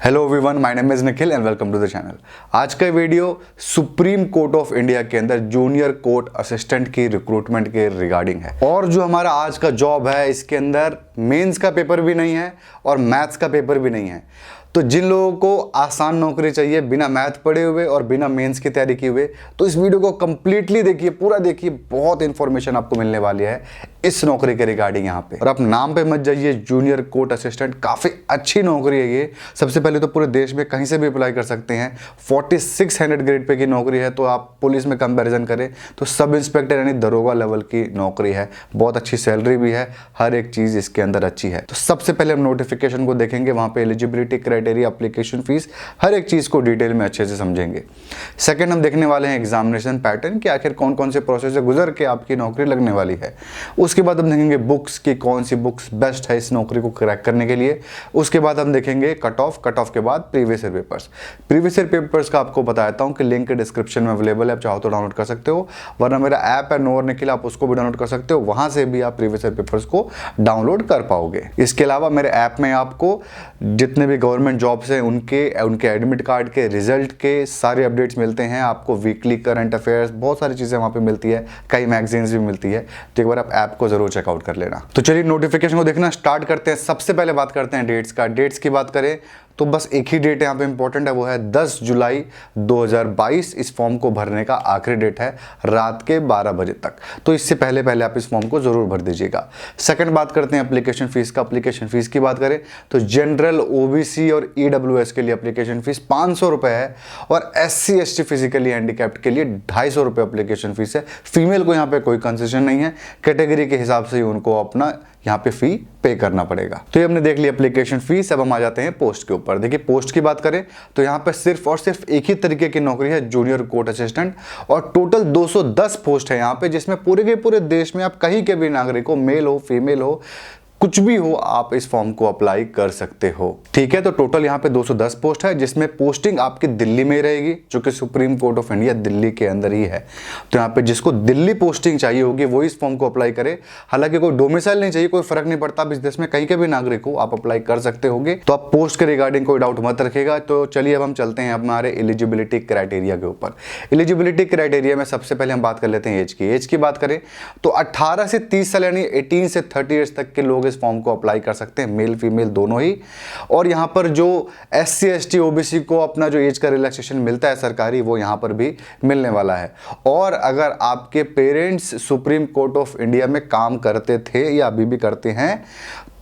Hello everyone, my name is Nikhil and welcome to the channel. आज का video Supreme Court of India के अंदर junior court assistant की recruitment के regarding है। और जो हमारा आज का जॉब है, इसके अंदर मेंस का पेपर भी नहीं है और मैथ्स का पेपर भी नहीं है। तो जिन लोगों को आसान नौकरी चाहिए बिना मैथ पढ़े हुए और बिना मेंस की तैयारी किए हुए, तो इस वीडियो को कंप्लीटली देखिए, पूरा देखिए, बहुत इंफॉर्मेशन आपको मिलने वाली है इस नौकरी के रिगार्डिंग यहाँ पे। और आप नाम पे मत जाइए, जूनियर कोर्ट असिस्टेंट काफ़ी अच्छी नौकरी है ये। सबसे पहले तो पूरे देश में कहीं से भी अप्लाई कर सकते हैं। 4600 ग्रेड पे की नौकरी है। तो आप पुलिस में कंपैरिजन करें तो सब इंस्पेक्टर यानी दरोगा लेवल की नौकरी है। बहुत अच्छी सैलरी भी है, हर एक चीज़ इसके अंदर अच्छी है। तो सबसे पहले हम नोटिफिकेशन को देखेंगे, वहाँ पे एलिजिबिलिटी क्राइटेरिया, एप्लीकेशन फीस, हर एक चीज़ को डिटेल में अच्छे से समझेंगे। सेकंड हम देखने वाले हैं एग्जामिनेशन पैटर्न कि आखिर कौन कौन से प्रोसेस से गुजर के आपकी नौकरी लगने वाली है। उसके बाद हम देखेंगे बुक्स की कौन सी बुक्स बेस्ट है इस नौकरी को क्रैक करने के लिए। उसके बाद हम देखेंगे कट ऑफ के बाद previous year papers. Previous year papers का आपको बताता हूँ कि लिंक डिस्क्रिप्शन में अवेलेबल है, आप चाहो तो डाउनलोड कर सकते हो, वरना मेरा ऐप है नोवर निखिल, आप उसको भी डाउनलोड कर सकते हो। वहां से भी आप प्रीवियस ईयर पेपर्स को डाउनलोड कर पाओगे। इसके अलावा मेरे ऐप में आपको जितने भी गवर्नमेंट जॉब्स हैं उनके एडमिट कार्ड के रिजल्ट के सारे अपडेट्स मिलते हैं। आपको वीकली करंट अफेयर्स, बहुत सारी चीज़ें वहाँ पे मिलती है, कई मैगजीन्स भी मिलती है। तो एक बार आप ऐप को जरूर चेकआउट कर लेना। तो चलिए नोटिफिकेशन को देखना स्टार्ट करते हैं। सबसे पहले बात करते हैं डेट्स का। डेट्स की बात करें तो बस एक ही डेट यहाँ पे इंपॉर्टेंट है, वो है 10 जुलाई 2022। इस फॉर्म को भरने का आखिरी डेट है रात के 12 बजे तक। तो इससे पहले पहले आप इस फॉर्म को जरूर भर दीजिएगा। सेकंड बात करते हैं एप्लीकेशन फीस का। एप्लीकेशन फीस की बात करें तो जनरल, ओबीसी और ईडब्ल्यूएस के लिए एप्लीकेशन फीस 500 रुपये है और SC ST फिजिकली हैंडीकैप्ड के लिए 250 रुपये एप्लीकेशन फीस है। फीमेल को यहाँ पे कोई कंसेशन नहीं है, कैटेगरी के हिसाब से ही उनको अपना यहाँ पे फी पे करना पड़ेगा। तो ये हमने देख लिया एप्लीकेशन फीस। अब हम आ जाते हैं पोस्ट के ऊपर। देखिए पोस्ट की बात करें तो यहाँ पे सिर्फ और सिर्फ एक ही तरीके की नौकरी है, जूनियर कोर्ट असिस्टेंट, और टोटल 210 पोस्ट है यहाँ पे, जिसमें पूरे के पूरे देश में आप कहीं के भी नागरिक हो, मेल हो फीमेल हो, कुछ भी हो, आप इस फॉर्म को अप्लाई कर सकते हो। ठीक है, तो टोटल यहाँ पे 210 पोस्ट है, जिसमें पोस्टिंग आपकी दिल्ली में रहेगी, जो कि supreme Court of India Delhi के अंदर ही है। तो यहाँ पे जिसको दिल्ली पोस्टिंग चाहिए होगी वो इस फॉर्म को अप्लाई करे। हालांकि कोई डोमिसाइल नहीं चाहिए, कोई फर्क नहीं पड़ता, आप इस देश में कहीं के भी नागरिक हो, आप अप्लाई कर सकते होगे। तो आप पोस्ट के रिगार्डिंग कोई डाउट मत रखेगा। तो चलिए अब हम चलते हैं हमारे एलिजिबिलिटी क्राइटेरिया के ऊपर। एलिजिबिलिटी क्राइटेरिया में सबसे पहले हम बात कर लेते हैं एज की। एज की बात करें तो 18 से 30 साल यानी 18 से 30 ईयर्स तक के लोग इस फॉर्म को अप्लाई कर सकते हैं, मेल फीमेल दोनों ही। और यहां पर जो SC ST OBC को अपना जो एज का रिलैक्सेशन मिलता है सरकारी, वो यहां पर भी मिलने वाला है। और अगर आपके parents supreme Court of India में काम करते थे या अभी भी करते हैं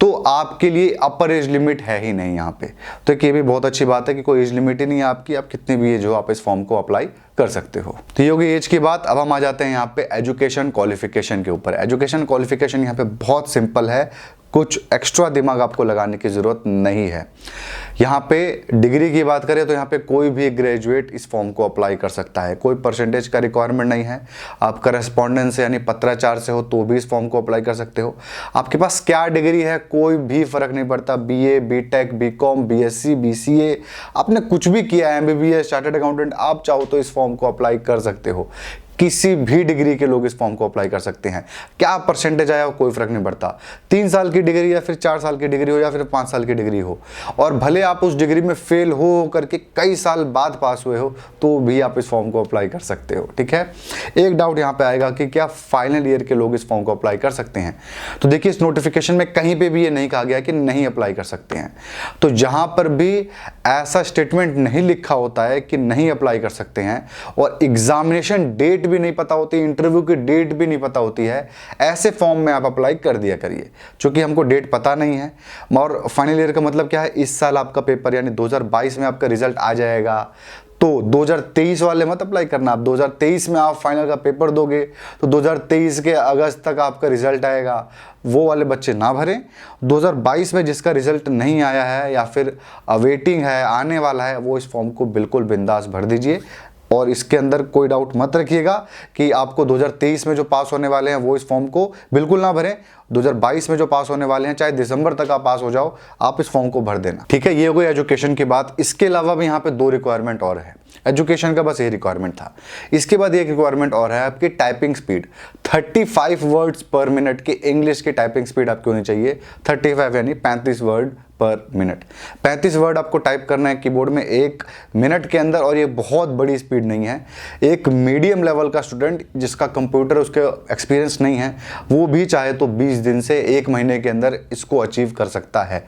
तो आपके लिए अपर एज लिमिट है ही नहीं यहाँ पे। तो ये भी बहुत अच्छी बात है कि कोई एज लिमिट ही नहीं है आपकी, आप कितनी भी एज हो आप इस फॉर्म को अप्लाई कर सकते हो। तो ये होगी एज की बात। अब हम आ जाते हैं यहाँ पे एजुकेशन क्वालिफिकेशन के ऊपर। एजुकेशन क्वालिफिकेशन यहाँ पे बहुत सिंपल है, कुछ एक्स्ट्रा दिमाग आपको लगाने की जरूरत नहीं है। यहाँ पे डिग्री की बात करें तो यहाँ पे कोई भी ग्रेजुएट इस फॉर्म को अप्लाई कर सकता है, कोई परसेंटेज का रिक्वायरमेंट नहीं है। आप करस्पॉन्डेंस से यानी पत्राचार से हो तो भी इस फॉर्म को अप्लाई कर सकते हो। आपके पास क्या डिग्री है कोई भी फर्क नहीं पड़ता, BA BTech BCom BSc BCA, आपने कुछ भी किया, MBBS चार्टर्ड अकाउंटेंट, आप चाहो तो इस फॉर्म को अप्लाई कर सकते हो। किसी भी डिग्री के लोग इस फॉर्म को अप्लाई कर सकते हैं। क्या परसेंटेज आया हो कोई फर्क नहीं पड़ता, 3 साल की डिग्री या फिर 4 साल की डिग्री हो या फिर 5 साल की डिग्री हो, और भले आप उस डिग्री में फेल हो करके कई साल बाद पास हुए हो तो भी आप इस फॉर्म को अप्लाई कर सकते हो। ठीक है, एक डाउट यहाँ पे आएगा कि क्या फाइनल ईयर के लोग इस फॉर्म को अप्लाई कर सकते हैं। तो देखिए इस नोटिफिकेशन में कहीं पर भी ये नहीं कहा गया कि नहीं अप्लाई कर सकते हैं। तो जहाँ पर भी ऐसा स्टेटमेंट नहीं लिखा होता है कि नहीं अप्लाई कर सकते हैं और एग्जामिनेशन डेट भी नहीं पता होती, इंटरव्यू की डेट भी नहीं पता होती है, ऐसे फॉर्म में आप अप्लाई कर दिया करिए। क्योंकि हमको डेट पता नहीं है। और फाइनल ईयर का मतलब क्या है, इस साल आपका पेपर यानी 2022 में आपका रिजल्ट आ जाएगा, तो 2023 वाले मत अप्लाई करना। आप 2023 में आप फाइनल का पेपर दोगे तो 2023 के अगस्त तक आपका रिजल्ट आएगा, वो वाले बच्चे ना भरें। 2022 में जिसका रिजल्ट नहीं आया है या फिर अवेटिंग है, आने वाला है, वो इस फॉर्म को बिल्कुल बिंदास भर दीजिए। और इसके अंदर कोई डाउट मत रखिएगा कि आपको 2023 में जो पास होने वाले हैं वो इस फॉर्म को बिल्कुल ना भरें। 2022 में जो पास होने वाले हैं, चाहे दिसंबर तक आप पास हो जाओ, आप इस फॉर्म को भर देना। ठीक है, ये हो गई एजुकेशन की बात। इसके अलावा भी यहाँ पे 2 रिक्वायरमेंट और है। एजुकेशन का बस ये रिक्वायरमेंट था। इसके बाद एक रिक्वायरमेंट और है आपकी टाइपिंग स्पीड। 35 वर्ड्स पर मिनट की इंग्लिश की टाइपिंग स्पीड आपकी होनी चाहिए। 35 यानी 35 वर्ड पर मिनट। 35 वर्ड आपको टाइप करना है कीबोर्ड में 1 मिनट के अंदर, और ये बहुत बड़ी स्पीड नहीं है। एक मीडियम लेवल का स्टूडेंट जिसका कंप्यूटर उसके एक्सपीरियंस नहीं है, वो भी चाहे तो 20 दिन से 1 महीने के अंदर इसको अचीव कर सकता है,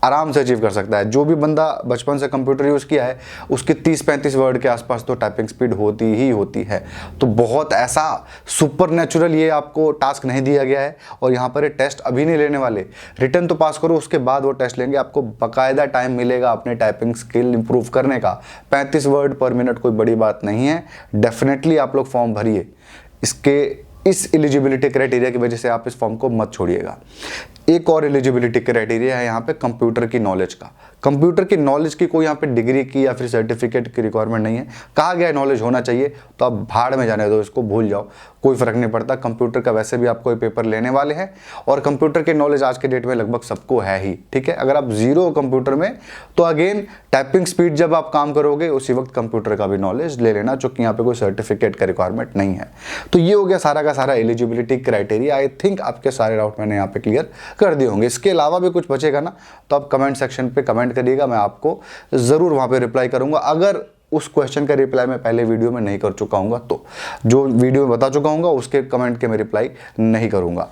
आराम से अचीव कर सकता है। जो भी बंदा बचपन से कंप्यूटर यूज़ किया है उसकी 30-35 वर्ड के आसपास तो टाइपिंग स्पीड होती ही होती है। तो बहुत ऐसा सुपर नेचुरल ये आपको टास्क नहीं दिया गया है, और यहाँ पर ये टेस्ट अभी नहीं लेने वाले। रिटर्न तो पास करो, उसके बाद वो टेस्ट लेंगे। आपको बाकायदा टाइम मिलेगा अपने टाइपिंग स्किल इंप्रूव करने का। 35 वर्ड पर मिनट कोई बड़ी बात नहीं है। डेफिनेटली आप लोग फॉर्म भरिए, इस एलिजिबिलिटी क्राइटेरिया की वजह से आप इस फॉर्म को मत छोड़िएगा। एक और एलिजिबिलिटी क्राइटेरिया है यहाँ पे कंप्यूटर की नॉलेज का। कंप्यूटर की नॉलेज की कोई यहाँ पे डिग्री की या फिर सर्टिफिकेट की रिक्वायरमेंट नहीं है। कहा गया है नॉलेज होना चाहिए, तो आप भाड़ में जाने दो, इसको भूल जाओ, कोई फर्क नहीं पड़ता। कंप्यूटर का वैसे भी आप कोई पेपर लेने वाले हैं, और कंप्यूटर की नॉलेज आज के डेट में लगभग सबको है ही, ठीक है। अगर आप जीरो कंप्यूटर में, तो अगेन टाइपिंग स्पीड जब आप काम करोगे उसी वक्त कंप्यूटर का भी नॉलेज ले लेना, चूंकि यहाँ पे कोई सर्टिफिकेट का रिक्वायरमेंट नहीं है। तो ये हो गया सारा का सारा एलिजिबिलिटी क्राइटेरिया। आई थिंक आपके सारे डाउट मैंने यहाँ पे क्लियर कर दिए होंगे। इसके अलावा भी कुछ बचेगा ना, तो आप कमेंट सेक्शन पे कमेंट करिएगा, मैं आपको ज़रूर वहाँ पे रिप्लाई करूँगा। अगर उस क्वेश्चन का रिप्लाई मैं पहले वीडियो में नहीं कर चुका हूँगा, तो जो वीडियो में बता चुका हूँगा उसके कमेंट के मैं रिप्लाई नहीं करूँगा।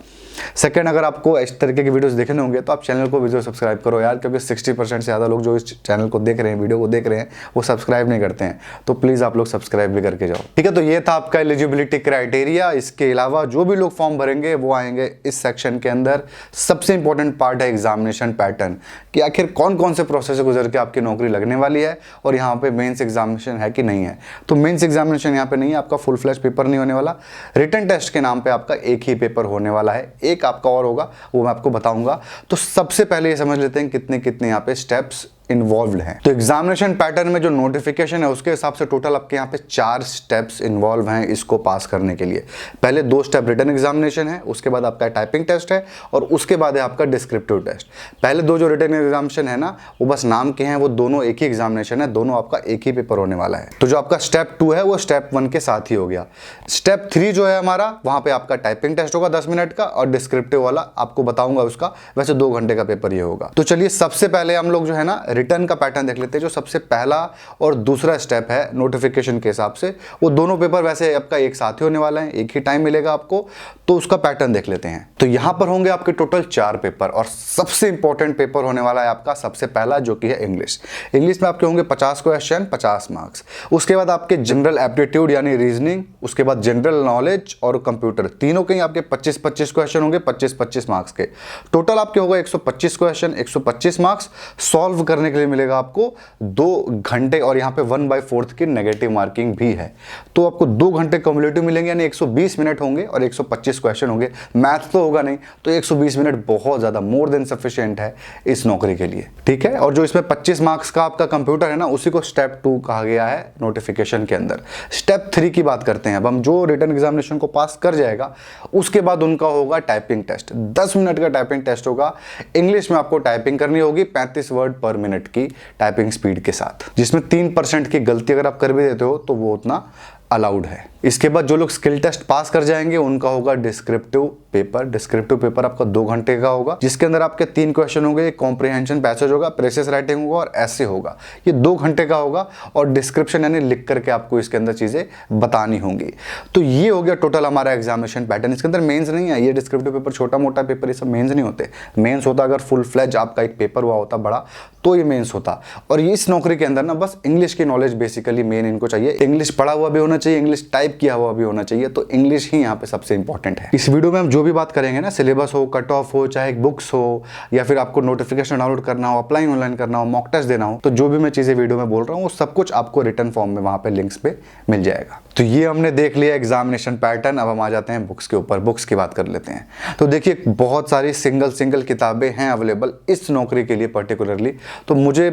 सेकंड, अगर आपको इस तरीके की वीडियोस देखने होंगे तो आप चैनल को वीडियो सब्सक्राइब करो यार, क्योंकि 60% से ज़्यादा लोग जो इस चैनल को देख रहे हैं, वीडियो को देख रहे हैं, वो सब्सक्राइब नहीं करते हैं। तो प्लीज़ आप लोग सब्सक्राइब भी करके जाओ, ठीक है। तो ये था आपका एलिजिबिलिटी क्राइटेरिया। इसके अलावा जो भी लोग फॉर्म भरेंगे वो आएंगे इस सेक्शन के अंदर। सबसे इंपॉर्टेंट पार्ट है एग्जामिनेशन पैटर्न, कि आखिर कौन कौन से प्रोसेस से गुजर के आपकी नौकरी लगने वाली है, और यहाँ पे मेंस एग्जामिनेशन है कि नहीं है। तो मेंस एग्जामिनेशन यहाँ पे नहीं है, आपका फुल फ्लैश पेपर नहीं होने वाला। रिटन टेस्ट के नाम पे आपका एक ही पेपर होने वाला है, एक आपका और होगा, वो मैं आपको बताऊंगा। तो सबसे पहले ये समझ लेते हैं कितने कितने यहाँ पे स्टेप्स इन्वॉल्व हैं। तो एग्जामिनेशन पैटर्न में जो नोटिफिकेशन है उसके हिसाब से टोटल आपके यहाँ पे 4 स्टेप्स इन्वॉल्व हैं इसको पास करने के लिए। पहले 2 स्टेप रिटन एग्जामिनेशन है, उसके बाद आपका टाइपिंग टेस्ट है, और उसके बाद है आपका डिस्क्रिप्टिव टेस्ट। पहले 2 जो रिटन एग्जामिनेशन है ना, वो बस नाम के हैं, वो दोनों एक ही एग्जामिनेशन है, दोनों आपका एक ही पेपर होने वाला है। तो जो आपका स्टेप 2 है वो स्टेप 1 के साथ ही हो गया। स्टेप 3 जो है हमारा, वहां पे आपका टाइपिंग टेस्ट होगा 10 मिनट का, और डिस्क्रिप्टिव वाला आपको बताऊंगा उसका, वैसे 2 घंटे का पेपर ये होगा। तो चलिए सबसे पहले हम लोग जो है ना रिटर्न का पैटर्न देख लेते हैं। जो सबसे पहला और दूसरा स्टेप है नोटिफिकेशन के हिसाब से, वो दोनों पेपर वैसे आपका एक साथ ही होने वाला है, एक ही टाइम मिलेगा आपको, तो उसका पैटर्न देख लेते हैं। तो यहां पर होंगे आपके टोटल 4 पेपर, और सबसे इंपॉर्टेंट पेपर होने वाला है आपका सबसे पहला, जो कि है इंग्लिश। इंग्लिश में आपके होंगे 50 क्वेश्चन, 50 मार्क्स। उसके बाद आपके जनरल एप्टीट्यूड यानी रीजनिंग, उसके बाद जनरल नॉलेज और कंप्यूटर, तीनों के आपके 25-25 क्वेश्चन होंगे, 25-25 मार्क्स के। टोटल आपके होगा 125 क्वेश्चन, 125 मार्क्स। सॉल्व करने के लिए मिलेगा आपको 2 घंटे, और यहाँ पे 1/4 की नेगेटिव मार्किंग भी है। तो आपको 2 घंटे क्यूमुलेटिव मिलेंगे, यानी 120 मिनट होंगे और 125 क्वेश्चन होंगे। मैथ तो होगा नहीं, तो 120 मिनट बहुत ज्यादा मोर देन सफिशिएंट है इस नौकरी के लिए, ठीक है। और जो इसमें 25 मार्क्स का आपका कंप्यूटर है ना, उसी को स्टेप 2 कहा गया है नोटिफिकेशन के अंदर। स्टेप 3 की बात करते हैं अब हम। जो रिटन एग्जामिनेशन को पास कर जाएगा उसके बाद उनका होगा टाइपिंग टेस्ट। 10 मिनट का टाइपिंग टेस्ट होगा। इंग्लिश में आपको टाइपिंग करनी होगी 35 वर्ड पर मिनट की टाइपिंग स्पीड के साथ, जिसमें 3% की गलती अगर आप कर भी देते हो तो वो उतना अलाउड है। इसके बाद जो लोग स्किल टेस्ट पास कर जाएंगे उनका होगा डिस्क्रिप्टिव पेपर। डिस्क्रिप्टिव पेपर आपका 2 घंटे का होगा, जिसके अंदर आपके 3 क्वेश्चन होंगे, एक कॉम्प्रिहेंशन पैसेज होगा, प्रेसेस राइटिंग होगा और ऐसे होगा। ये 2 घंटे का होगा, और डिस्क्रिप्शन यानी लिख करके आपको इसके अंदर चीजें बतानी होंगी। तो ये हो गया टोटल हमारा एग्जामिनेशन पैटर्न। इसके अंदर मेंस नहीं है, ये डिस्क्रिप्टिव पेपर छोटा मोटा पेपर, ये सब मेंस नहीं होते। मेंस होता अगर फुल फ्लेज आपका एक पेपर हुआ होता बड़ा, तो ये मेंस होता। और इस नौकरी के अंदर ना बस इंग्लिश की नॉलेज बेसिकली मेन इनको चाहिए। इंग्लिश पढ़ा हुआ भी होना चाहिए, इंग्लिश टाइप किया हुआ भी होना चाहिए, तो इंग्लिश ही यहाँ पे सबसे इंपॉर्टेंट है। इस वीडियो में हम जो भी बात करेंगे ना, सिलेबस हो, कट ऑफ हो, चाहे बुक्स हो, या फिर आपको नोटिफिकेशन डाउनलोड करना हो, अप्लाई ऑनलाइन करना हो, मॉक टेस्ट देना हो, तो जो भी मैं चीजें वीडियो में बोल रहा हूँ वो सब कुछ आपको रिटन फॉर्म में वहां पे लिंक्स पे मिल जाएगा। तो ये हमने देख लिया एग्जामिनेशन पैटर्न। अब हम आ जाते हैं बुक्स के ऊपर, बुक्स की बात कर लेते हैं। तो देखिए बहुत सारी सिंगल किताबें हैं अवेलेबल इस नौकरी के लिए पर्टिकुलरली। तो मुझे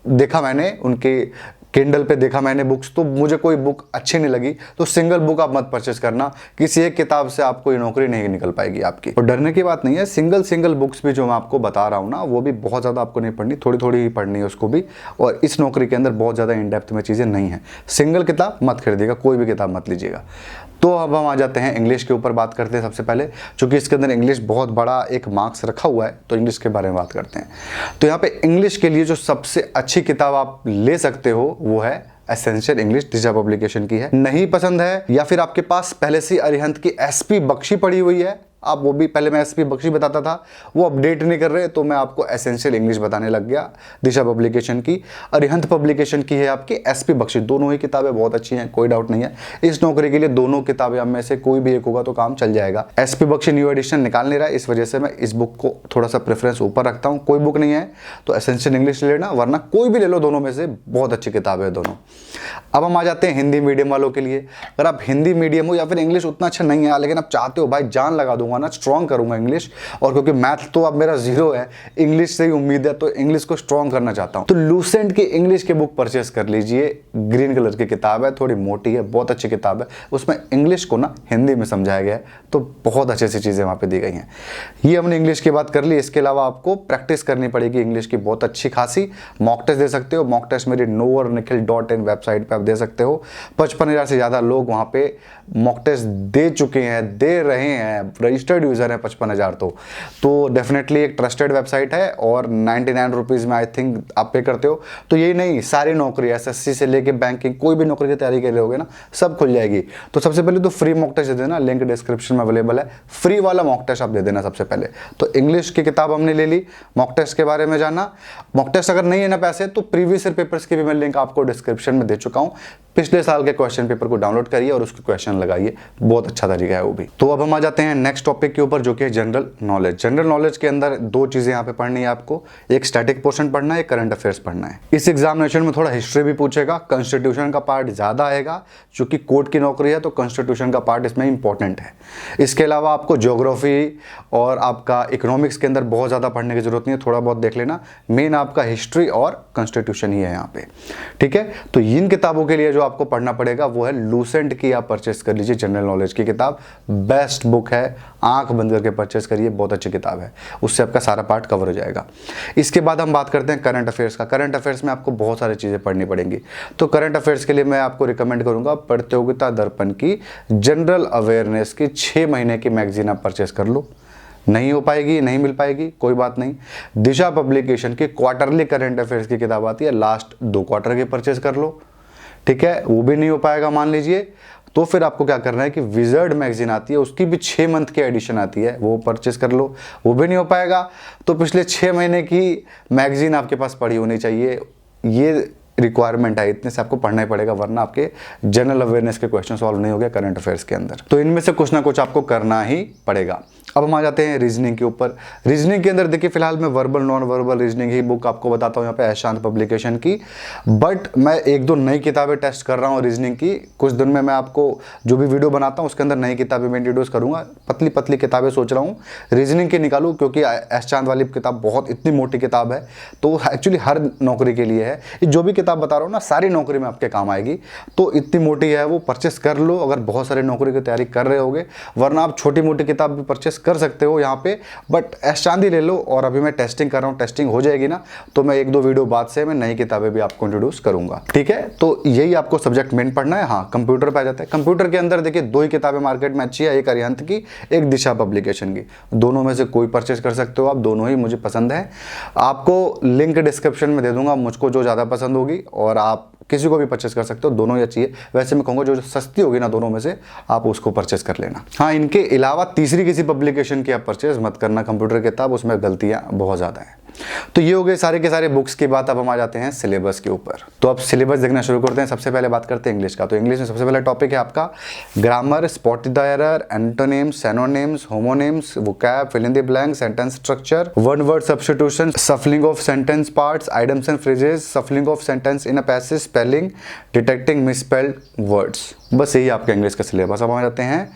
देखा मैंने उनके किंडल पे देखा मैंने बुक्स, तो मुझे कोई बुक अच्छी नहीं लगी, तो सिंगल बुक आप मत परचेस करना। किसी एक किताब से आपको ये नौकरी नहीं निकल पाएगी आपकी। और डरने की बात नहीं है, सिंगल बुक्स भी जो मैं आपको बता रहा हूँ ना, वो भी बहुत ज़्यादा आपको नहीं पढ़नी, थोड़ी थोड़ी ही पढ़नी है उसको भी। और इस नौकरी के अंदर बहुत ज़्यादा इन डेप्थ में चीज़ें नहीं है। सिंगल किताब मत खरीदिएगा, कोई भी किताब मत लीजिएगा। तो अब हम आ जाते हैं इंग्लिश के ऊपर, बात करते हैं सबसे पहले, क्योंकि इसके अंदर इंग्लिश बहुत बड़ा एक मार्क्स रखा हुआ है, तो इंग्लिश के बारे में बात करते हैं। तो यहाँ पे इंग्लिश के लिए जो सबसे अच्छी किताब आप ले सकते हो वो है एसेंशियल इंग्लिश, दिशा पब्लिकेशन की है। नहीं पसंद है या फिर आपके पास पहले से अरिहंत की एसपी बख्शी पड़ी हुई है, आप वो भी, पहले मैं एसपी बख्शी बताता था, वो अपडेट नहीं कर रहे, तो मैं आपको एसेंशियल इंग्लिश बताने लग गया, दिशा पब्लिकेशन की। अरिहंत पब्लिकेशन की है आपकी एसपी बख्शी। दोनों ही किताबें बहुत अच्छी हैं, कोई डाउट नहीं है। इस नौकरी के लिए दोनों किताबें में से कोई भी एक होगा तो काम चल जाएगा। एसपी बख्शी न्यू एडिशन निकाल नहीं रहा है, इस वजह से मैं इस बुक को थोड़ा सा प्रेफरेंस ऊपर रखता हूँ। कोई बुक नहीं है तो एसेंशियल इंग्लिश ले लेना, वरना कोई भी ले लो, दोनों में से बहुत अच्छी किताबें है दोनों। अब हम आ जाते हैं हिंदी मीडियम वालों के लिए। अगर आप हिंदी मीडियम हो या फिर इंग्लिश उतना अच्छा नहीं है, लेकिन आप चाहते हो भाई जान लगा दूंगा ना, स्ट्रॉन्ग करूंगा इंग्लिश, और क्योंकि मैथ तो अब मेरा 0 है, इंग्लिश से ही उम्मीद है, तो इंग्लिश को स्ट्रॉन्ग करना चाहता हूं, तो लूसेंट की इंग्लिश की बुक परचेस कर लीजिए। ग्रीन कलर की किताब है, थोड़ी मोटी है, बहुत अच्छी किताब है। उसमें इंग्लिश को ना हिंदी में समझाया गया है, तो बहुत अच्छी अच्छी चीजें वहां पे दी गई हैं। ये हमने इंग्लिश की बात कर ली। इसके अलावा आपको प्रैक्टिस करनी पड़ेगी इंग्लिश की बहुत अच्छी खासी। मॉक टेस्ट दे सकते हो, मॉक टेस्ट मेरी noornikhil.in वेबसाइट पे आप दे सकते हो। 55,000 से ज्यादा लोग वहां पे मॉक टेस्ट दे चुके हैं, दे रहे हैं, रजिस्टर्ड यूजर है 55,000। तो डेफिनेटली एक ट्रस्टेड वेबसाइट है, और 99 रुपीज में आई थिंक आप पे करते हो। तो यही नहीं, सारी नौकरी एसएससी से लेके बैंकिंग, कोई भी नौकरी की तैयारी कर रहे होगे ना, सब खुल जाएगी। तो सबसे पहले तो फ्री मॉक टेस्ट दे देना, लिंक डिस्क्रिप्शन में अवेलेबल है, फ्री वाला मॉक टेस्ट आप दे देना सबसे पहले। तो इंग्लिश की किताब हमने ले ली, मॉक टेस्ट के बारे में जाना। मॉक टेस्ट अगर नहीं है ना पैसे, तो प्रीवियस ईयर पेपर्स की भी मैं लिंक आपको डिस्क्रिप्शन में दे चुका हूं। पिछले साल के क्वेश्चन पेपर को डाउनलोड करिए और उसके क्वेश्चन लगाइए, बहुत अच्छा तरीका है वो भी। तो अब हम आ जाते हैं नेक्स्ट टॉपिक के ऊपर, जो कि है जनरल नॉलेज। जनरल नॉलेज के अंदर दो चीजें यहाँ पे पढ़नी है आपको, एक स्टैटिक पोर्शन पढ़ना है, एक करंट अफेयर्स पढ़ना है। इस एग्जामिनेशन में थोड़ा हिस्ट्री भी पूछेगा, कॉन्स्टिट्यूशन का पार्ट ज्यादा आएगा, क्योंकि कोर्ट की नौकरी है तो कॉन्स्टिट्यूशन का पार्ट इसमें इंपॉर्टेंट है। इसके अलावा आपको ज्योग्राफी और आपका इकोनॉमिक्स के अंदर बहुत ज्यादा पढ़ने की जरूरत नहीं है, थोड़ा बहुत देख लेना। मेन आपका हिस्ट्री और कॉन्स्टिट्यूशन ही है यहाँ पे, ठीक है। तो इन किताबों के लिए जो आपको पढ़ना पड़ेगा वो है लूसेंट की, आप परचेस कर लीजिए जनरल नॉलेज की किताब, बेस्ट बुक है, आंख बंद करके परचेस करिए, बहुत अच्छी किताब है, उससे आपका सारा पार्ट कवर हो जाएगा। इसके बाद हम बात करते हैं करंट अफेयर्स का। करंट अफेयर्स में आपको बहुत सारी चीजें पढ़नी पड़ेंगी, तो करंट अफेयर्स के लिए मैं आपको रिकमेंड करूंगा प्रतियोगिता दर्पण की जनरल अवेयरनेस की 6 महीने की मैगजीन आप परचेस कर लो। नहीं हो पाएगी, नहीं मिल पाएगी, कोई बात नहीं, दिशा पब्लिकेशन की क्वार्टरली करंट अफेयर्स की किताब आती है, लास्ट 2 क्वार्टर की परचेस कर लो, ठीक है। वो भी नहीं हो पाएगा मान लीजिए, तो फिर आपको क्या करना है कि विजर्ड मैगजीन आती है, उसकी भी 6 मंथ की एडिशन आती है, वो परचेस कर लो। वो भी नहीं हो पाएगा तो पिछले 6 महीने की मैगजीन आपके पास पढ़ी होनी चाहिए, ये रिक्वायरमेंट है, इतने से आपको पढ़ना ही पड़ेगा, वरना आपके जनरल अवेयरनेस के क्वेश्चन सॉल्व नहीं हो गए करंट अफेयर्स के अंदर। तो इनमें से कुछ ना कुछ आपको करना ही पड़ेगा। अब हम आ जाते हैं रीजनिंग के ऊपर। रीजनिंग के अंदर देखिए फिलहाल मैं वर्बल नॉन वर्बल रीजनिंग ही बुक आपको बताता हूँ यहाँ पे ऐशांत पब्लिकेशन की, बट मैं 1-2 नई किताबें टेस्ट कर रहा हूँ रीजनिंग की। कुछ दिन में मैं आपको जो भी वीडियो बनाता हूँ उसके अंदर नई किताबें मैं इंट्रोड्यूस करूँगा, पतली पतली किताबें सोच रहा हूँ रीजनिंग की निकालूँ, क्योंकि ऐशांत वाली किताब बहुत इतनी मोटी किताब है, तो एक्चुअली हर नौकरी के लिए है। जो भी किताब बता रहा हूँ ना, सारी नौकरी में आपके काम आएगी, तो इतनी मोटी है वो, परचेस कर लो अगर बहुत सारी नौकरी की तैयारी कर रहे होगे, वरना आप छोटी मोटी किताब भी परचेस कर सकते हो यहाँ पे, बट ऐशांत ले लो। और अभी मैं टेस्टिंग कर रहा हूँ, टेस्टिंग हो जाएगी ना तो मैं 1-2 वीडियो बाद से मैं नई किताबें भी आपको इंट्रोड्यूस करूंगा, ठीक है। तो यही आपको सब्जेक्ट मेन पढ़ना है। हाँ, कंप्यूटर पे आ जाते हैं। कंप्यूटर के अंदर देखिए 2 ही किताबें मार्केट में अच्छी है, एक अरिहंत की, एक दिशा पब्लिकेशन की, दोनों में से कोई परचेस कर सकते हो आप, दोनों ही मुझे पसंद है। आपको लिंक डिस्क्रिप्शन में दे दूंगा, मुझको जो ज़्यादा पसंद होगी, और आप किसी को भी परचेस कर सकते हो, दोनों ही अच्छी है। वैसे मैं कहूँगा जो सस्ती होगी ना दोनों में से, आप उसको परचेस कर लेना। हाँ, इनके अलावा तीसरी किसी पब्लिकेशन की आप परचेस मत करना कंप्यूटर किताब, उसमें गलतियां बहुत ज़्यादा हैं। तो ये हो गए सारे के सारे बुक्स की बात। अब हम आ जाते हैं सिलेबस के ऊपर। तो अब सिलेबस देखना शुरू करते हैं। सबसे पहले बात करते हैं इंग्लिश का। तो इंग्लिश में सबसे पहला टॉपिक है आपका grammar, spot the error, antonyms, synonyms, homonyms, vocab, fill in the blank, sentence structure, one word substitution, shuffling of sentence parts, items and phrases, shuffling of sentence in a passage, spelling, detecting misspelled words. बस यही आपका English का syllabus. अब हम आ जाते हैं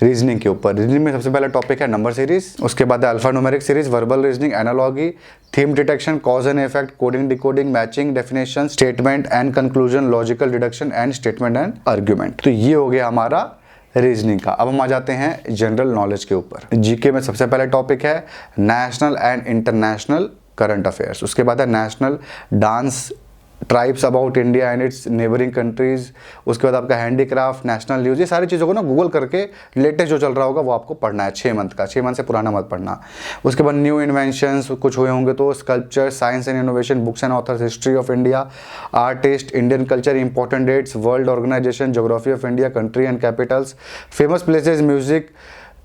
reasoning के ऊपर। रीजनिंग में सबसे पहला टॉपिक है नंबर सीरीज, उसके बाद है alphanumeric series, verbal reasoning, analogy, theme detection, cause and effect, coding decoding, matching, definition, statement and conclusion, logical deduction and statement and argument. तो ये हो गया हमारा रीजनिंग का। अब हम आ जाते हैं जनरल नॉलेज के ऊपर। जीके में सबसे पहला टॉपिक है national and international current affairs, उसके बाद है national dance tribes about India and it's neighbouring countries, उसके बाद आपका हैंडीक्राफ्ट, नेशनल न्यूज़, ये सारी चीज़ों को ना गूगल करके लेटेस्ट जो चल रहा होगा वो आपको पढ़ना है 6 मंथ का, 6 मंथ से पुराना मत पढ़ना। उसके बाद न्यू इन्वेंशंस कुछ हुए होंगे तो sculpture, science and innovation, books and authors, history of India, artist, Indian culture, important dates, world organization, geography of India, country and capitals, famous places, music,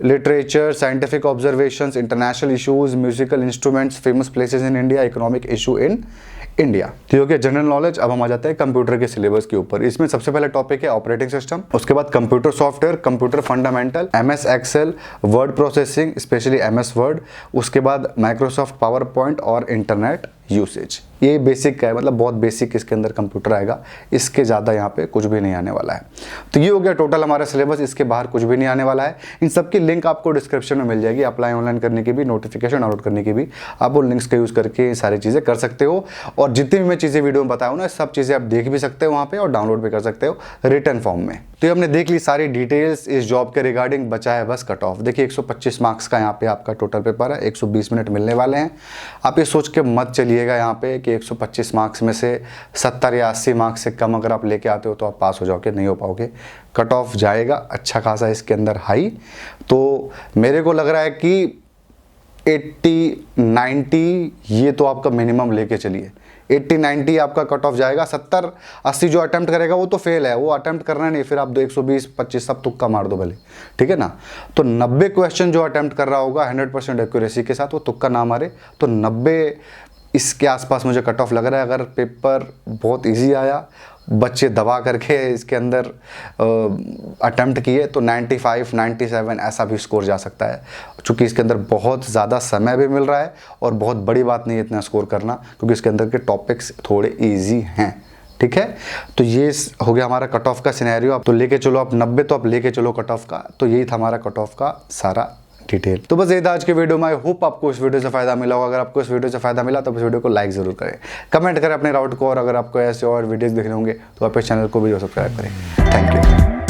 literature, scientific observations, international issues, musical instruments, famous places in India, economic issue in India. तो हो गया general knowledge. अब हम आ जाते हैं computer के syllabus के ऊपर। इसमें सबसे पहला टॉपिक है ऑपरेटिंग सिस्टम, उसके बाद computer software, computer fundamental, MS Excel, word processing specially MS Word, उसके बाद माइक्रोसॉफ्ट पावर पॉइंट और इंटरनेट यूसेज। ये बेसिक का है, मतलब बहुत बेसिक इसके अंदर कंप्यूटर आएगा, इसके ज़्यादा यहाँ पे कुछ भी नहीं आने वाला है। तो ये हो गया टोटल हमारा सिलेबस, इसके बाहर कुछ भी नहीं आने वाला है। इन सब की लिंक आपको डिस्क्रिप्शन में मिल जाएगी, अप्लाई ऑनलाइन करने की भी, नोटिफिकेशन डाउनलोड करने की भी, आप उन लिंक्स का यूज़ करके ये सारी चीज़ें कर सकते हो। और जितनी भी मैं चीज़ें वीडियो में बताऊँ ना, सब चीज़ें आप देख भी सकते हो वहाँ पर और डाउनलोड भी कर सकते हो रिटर्न फॉर्म में। तो ये हमने देख ली सारी डिटेल्स इस जॉब के रिगार्डिंग, बचा है बस कट ऑफ। देखिए 125 मार्क्स का यहाँ पे आपका टोटल पेपर है, 120 मिनट मिलने वाले हैं। आप ये सोच के मत चलिएगा यहाँ पे कि 125 मार्क्स में से 70 या 80 मार्क्स से कम अगर आप लेके आते हो तो आप पास हो जाओगे, नहीं हो पाओगे। कट ऑफ जाएगा अच्छा खासा इसके अंदर हाई। तो मेरे को लग रहा है कि 80 90 ये तो आपका मिनिमम लेके चलिए, 80 90 आपका कट ऑफ जाएगा। 70 80 जो अटेम्प्ट करेगा वो तो फेल है, वो अटेम्प्ट करना नहीं, फिर आप 120 25 सब तुक्का मार दो भले, ठीक है ना। तो 90 क्वेश्चन जो अटेम्प्ट कर रहा होगा 100% एक्यूरेसी के साथ, वो तुक्का ना मारे, तो 90 इसके आसपास मुझे कट ऑफ लग रहा है। अगर पेपर बहुत ईजी आया, बच्चे दबा करके इसके अंदर अटेम्प्ट किए तो 95 97 ऐसा भी स्कोर जा सकता है, क्योंकि इसके अंदर बहुत ज़्यादा समय भी मिल रहा है और बहुत बड़ी बात नहीं है इतना स्कोर करना, क्योंकि इसके अंदर के टॉपिक्स थोड़े इजी हैं, ठीक है। तो ये हो गया हमारा कट ऑफ का सिनेरियो। आप तो लेके चलो, आप 90 तो आप लेके चलो कट ऑफ का। तो यही था हमारा कट ऑफ का सारा डिटेल। तो बस ये था आज के वीडियो में। आई होप आपको इस वीडियो से फायदा मिला होगा। अगर आपको इस वीडियो से फायदा मिला तो इस वीडियो को लाइक जरूर करें, कमेंट करें अपने राउट को, और अगर आपको ऐसे और वीडियोस देखने होंगे तो आप इस चैनल को भी सब्सक्राइब करें। Thank you.